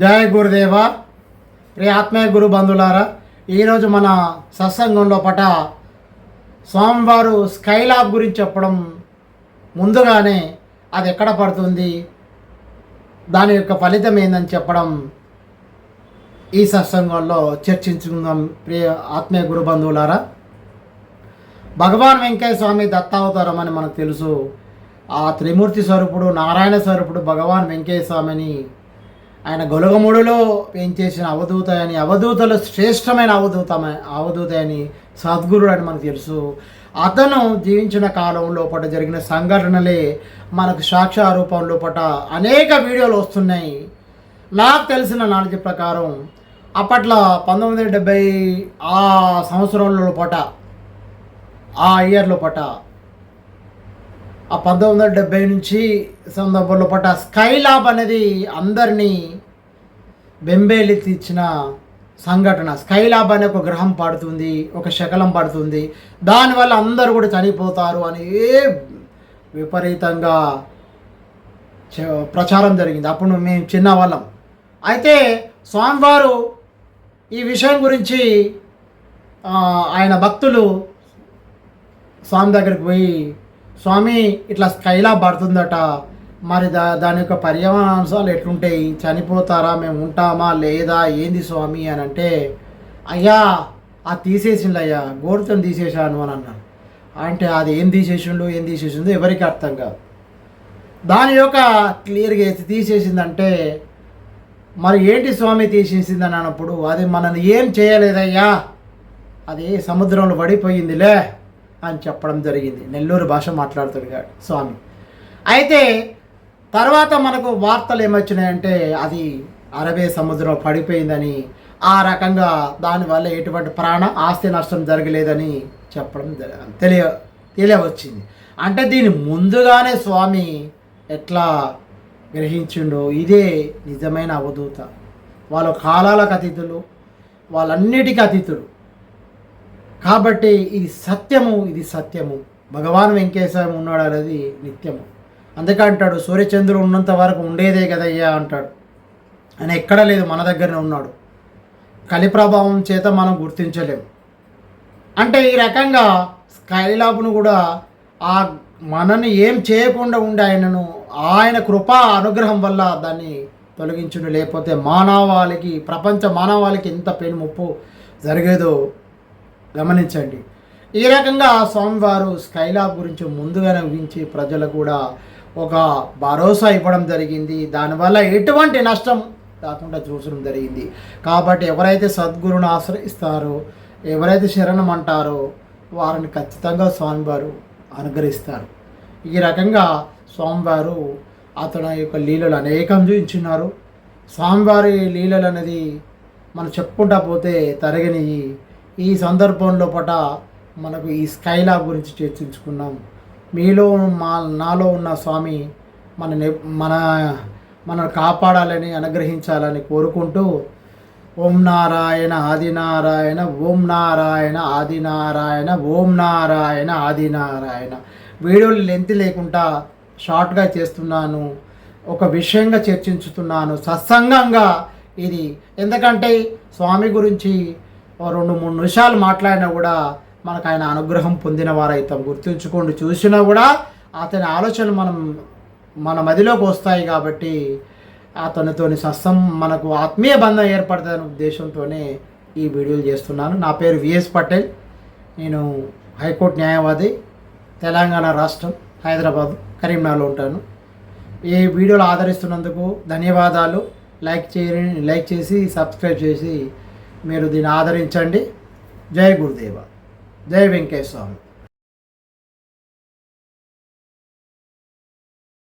జయ గురుదేవ. ప్రియ ఆత్మీయ గురు బంధువులారా, ఈరోజు మన సత్సంగంలో పట స్వామివారు స్కైలాబ్ గురించి చెప్పడం ముందుగానే అది ఎక్కడ పడుతుంది, దాని యొక్క ఫలితం ఏందని చెప్పడం ఈ సత్సంగంలో చర్చించుకుందాం. ప్రియ ఆత్మీయ గురు బంధువులారా, భగవాన్ వెంకయ్య స్వామి దత్తావతారం అని మనకు తెలుసు. ఆ త్రిమూర్తి స్వరూపుడు, నారాయణ స్వరూపుడు భగవాన్ వెంకయ్య స్వామిని ఆయన గొలగముడిలో పెంచేసిన అవధూత అని, అవధూతలు శ్రేష్టమైన అవధూత అని, సద్గురుడు అని మనకు తెలుసు. అతను జీవించిన కాలం లోపల జరిగిన సంఘటనలే మనకు సాక్ష్యారూపం లోపల అనేక వీడియోలు వస్తున్నాయి. నాకు తెలిసిన నాలెడ్జ్ ప్రకారం అప్పట్లో 1970 ఆ సంవత్సరం లోపల, ఆ ఇయర్ లోపల, ఆ 1970 నుంచి సందర్భంలో పట్ట స్కైలాబ్ అనేది అందరినీ బెంబేలెత్తించిన సంఘటన. స్కైలాబ్ అనే ఒక గ్రహం పడుతుంది, ఒక శకలం పడుతుంది, దానివల్ల అందరూ కూడా చనిపోతారు అని విపరీతంగా ప్రచారం జరిగింది. అప్పుడు మేము చిన్నవాళ్ళం. అయితే స్వామివారు ఈ విషయం గురించి ఆయన భక్తులు స్వామి దగ్గరికి పోయి, స్వామి ఇట్లా స్కైలాబ్ పడుతుందట, మరి దాని యొక్క పర్యవసానాలు ఎట్లుంటాయి, చనిపోతారా, మేము ఉంటామా లేదా, ఏంది స్వామి అని అంటే, అయ్యా అది తీసేసిండు అయ్యా, గోరుతో తీసేశాను అని అన్నాను. అంటే అది ఏం తీసేసిందో ఎవరికి అర్థం కాదు. దాని యొక్క క్లియర్గా తీసేసిందంటే, మరి ఏంటి స్వామి తీసేసింది అని అన్నప్పుడు, అది మనల్ని ఏం చేయలేదయ్యా, అది సముద్రంలో పడిపోయిందిలే అని చెప్పడం జరిగింది. నెల్లూరు భాష మాట్లాడుతాడు స్వామి. అయితే తర్వాత మనకు వార్తలు ఏమొచ్చినాయంటే అది అరబీ సముద్రం పడిపోయిందని, ఆ రకంగా దానివల్ల ఎటువంటి ఆస్తి నష్టం జరగలేదని చెప్పడం తెలియవచ్చింది. అంటే దీని ముందుగానే స్వామి ఎట్లా గ్రహించిండో, ఇదే నిజమైన అవధూత. వాళ్ళ కాలాలకు అతీతులు, వాళ్ళన్నిటికీ అతీతులు. కాబట్టి ఇది సత్యము. భగవాన్ వెంకటేశ్వరం ఉన్నాడు అనేది నిత్యము. అందుకే అంటాడు, సూర్యచంద్రుడు ఉన్నంత వరకు ఉండేదే కదయ్యా అంటాడు. ఆయన ఎక్కడ లేదు, మన దగ్గరనే ఉన్నాడు. కలి ప్రభావం చేత మనం గుర్తించలేము. అంటే ఈ రకంగా స్కైలాబ్ను కూడా ఆ మనని ఏం చేయకుండా ఉండే ఆయన కృపా అనుగ్రహం వల్ల దాన్ని తొలగించుడు. లేకపోతే ప్రపంచ మానవాళికి ఎంత పెను ముప్పు జరిగేదో గమనించండి. ఈ రకంగా స్వామివారు స్కైలాబ్ గురించి ముందుగానే ఊహించి ప్రజలకు కూడా ఒక భరోసా ఇవ్వడం జరిగింది. దానివల్ల ఎటువంటి నష్టం కాకుండా చూసడం జరిగింది. కాబట్టి ఎవరైతే సద్గురుని ఆశ్రయిస్తారో, ఎవరైతే శరణం అంటారో వారిని ఖచ్చితంగా స్వామివారు అనుగ్రహిస్తారు. ఈ రకంగా స్వామివారు అతని యొక్క లీలలు అనేకం చూపించున్నారు. స్వామివారి లీలలు అనేది మనం చెప్పుకుంటా పోతే తరగనివి. ఈ సందర్భంలో మనకు ఈ స్కైలాబ్ గురించి చర్చించుకున్నాం. నాలో ఉన్న స్వామి మన కాపాడాలని, అనుగ్రహించాలని కోరుకుంటూ, ఓం నారాయణ ఆదినారాయణ, ఓం నారాయణ ఆదినారాయణ, ఓం నారాయణ ఆదినారాయణ. వీడియోలు లెంత్ లేకుండా షార్ట్గా చేస్తున్నాను, ఒక విషయంగా చర్చించుతున్నాను, సత్సంగంగా ఇది. ఎందుకంటే స్వామి గురించి 2-3 నిమిషాలు మాట్లాడినా కూడా మనకు ఆయన అనుగ్రహం పొందిన వారైతాం. గుర్తుంచుకోండి, చూసినా కూడా అతని ఆలోచనలు మన మదిలోకి వస్తాయి. కాబట్టి అతనితోని మనకు ఆత్మీయ బంధం ఏర్పడుతుందనే ఉద్దేశంతోనే ఈ వీడియోలు చేస్తున్నాను. నా పేరు విఎస్ పటేల్. నేను హైకోర్టు న్యాయవాది, తెలంగాణ రాష్ట్రం, హైదరాబాద్, కరీంనగర్లో ఉంటాను. ఈ వీడియోలు ఆదరిస్తున్నందుకు ధన్యవాదాలు. లైక్ చేసి సబ్స్క్రైబ్ చేసి మీరు దీన్ని ఆదరించండి. జై గురుదేవ, జై వెంకటేశ్వర స్వామి.